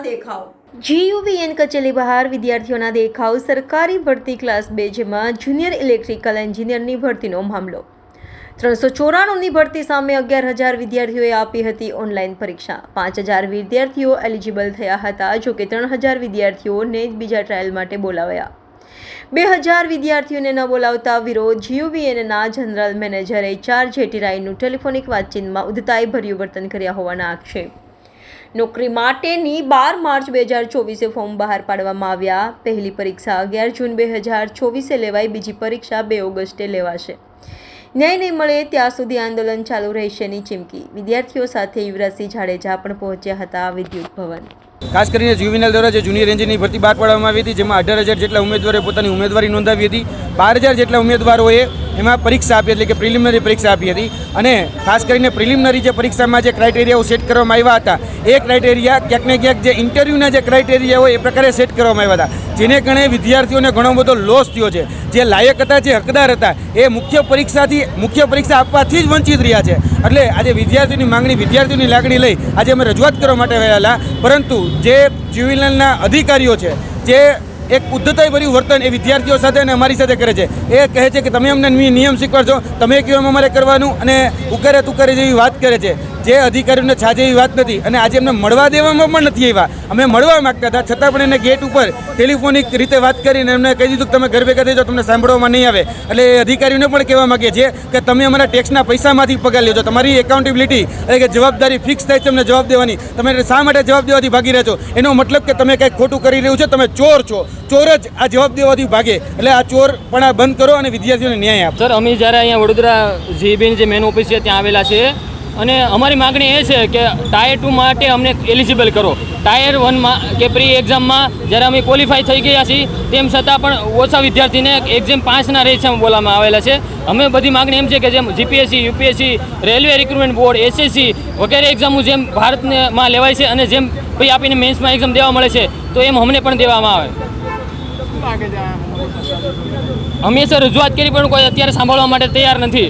દેખાવ GUVN કચેરી બહાર વિદ્યાર્થીઓના દેખાવ સરકારી ભરતી ક્લાસ 2 જેમાં જુનિયર ઇલેક્ટ્રિકલ એન્જિનિયરની ભરતીનો મામલો 394ની ભરતી સામે 11,000 વિદ્યાર્થીઓએ આપી હતી ઓનલાઈન પરીક્ષા 5,000 વિદ્યાર્થીઓ એલિજિબલ થયા હતા જોકે 3,000 વિદ્યાર્થીઓને બીજા ટ્રાયલ માટે બોલાવ્યા 2,000 વિદ્યાર્થીઓને ન બોલાવતા વિરોધ GUVNના જનરલ મેનેજર HR જેટી રાયનું ટેલિફોનિક વાતચીતમાં ઉદ્ધતાઈભર્યું વર્તન કર્યા હોવાના આક્ષેપ નોકરી માટેની 12 માર્ચ 2024 ફોર્મ બહાર પાડવામાં આવ્યા પહેલી પરીક્ષા 11 જૂન 2024 લેવાઈ બીજી પરીક્ષા 2 ઓગસ્ટે લેવાશે ન્યાય નહીં મળે ત્યાં સુધી આંદોલન ચાલુ રહેશેની ચીમકી વિદ્યાર્થીઓ સાથે યુવરાજસિંહ જાડેજા પણ પહોંચ્યા હતા વિદ્યુત ભવન ખાસ કરીને GUVN દ્વારા જે જુનિયર એન્જિનિયરની ભરતી બહાર પાડવામાં આવી હતી જેમાં 18,000 જેટલા ઉમેદવારોએ પોતાની ઉમેદવારી નોંધાવી હતી 12,000 જેટલા ઉમેદવારોએ એમાં પરીક્ષા આપી એટલે કે પ્રિલિમિનરી પરીક્ષા આપી હતી અને ખાસ કરીને પ્રિલિમિનરી જે પરીક્ષામાં જે ક્રાઇટેરિયાઓ સેટ કરવામાં આવ્યા હતા એ ક્રાઇટેરિયા ક્યાંક ને ક્યાંક જે ઇન્ટરવ્યૂના જે ક્રાઇટેરિયા હોય એ પ્રકારે સેટ કરવામાં આવ્યા હતા જેને કારણે વિદ્યાર્થીઓને ઘણો બધો લોસ થયો છે જે લાયક હતા જે હકદાર હતા એ મુખ્ય પરીક્ષા આપવાથી જ વંચિત રહ્યા છે એટલે આજે વિદ્યાર્થીઓની માંગણી વિદ્યાર્થીઓની લાગણી લઈ આજે અમે રજૂઆત કરવા માટે ગયેલા પરંતુ જે GUVNના અધિકારીઓ છે જે એક ઉદ્ધતાઈભર્યું વર્તન એ વિદ્યાર્થીઓ સાથે અને અમારી સાથે કરે છે એ કહે છે કે તમે અમને નિયમ શીખવાડશો તમે કયો એમ અમારે કરવાનું અને ઉકારે તુકારે જેવી વાત કરે છે જે અધિકારીઓને છાજે એવી વાત નથી અને આજે એમને મળવા દેવામાં પણ નથી આવ્યા અમે મળવા માગતા હતા છતાં પણ એને ગેટ ઉપર ટેલિફોનિક રીતે વાત કરીને એમને કહી દીધું કે તમે ઘર ભેગા થઈ જાઓ તમને સાંભળવામાં નહીં આવે એટલે એ અધિકારીઓને પણ કહેવા માગીએ છીએ કે તમે અમારા ટેક્સના પૈસામાંથી પગાર લેજો તમારી એકાઉન્ટેબિલિટી એટલે કે જવાબદારી ફિક્સ થાય છે તમને જવાબ દેવાની તમે શા માટે જવાબ દેવાથી ભાગી રહ્યા છો એનો મતલબ કે તમે કંઈક ખોટું કરી રહ્યું છો તમે ચોર છો ચોર જ આ જવાબ દેવાથી ભાગે એટલે આ ચોર પણ આ બંધ કરો અને વિદ્યાર્થીઓને ન્યાય આપો સર અમે જ્યારે અહીંયા વડોદરા GUVN જે મેન ઓફિસ છે ત્યાં આવેલા છે અને અમારી માગણી એ છે કે ટાયર 2 માટે અમને એલિજિબલ કરો ટાયર 1માં કે પ્રી એક્ઝામમાં જ્યારે અમે ક્વોલિફાય થઈ ગયા છીએ તેમ છતાં પણ ઓછા વિદ્યાર્થીને એક્ઝામ 5ના રેશિયામાં બોલાવવામાં આવેલા છે અમે બધી માગણી એમ છે કે જેમ GPSC UPSC railway recruitment board SSC વગેરે એક્ઝામો જેમ ભારતમાં લેવાય છે અને જેમ ભાઈ આપીને મેન્સમાં એક્ઝામ દેવા મળે છે તો એમ અમને પણ દેવામાં આવે અમે સર રજૂઆત કરી પણ કોઈ અત્યારે સાંભળવા માટે તૈયાર નથી।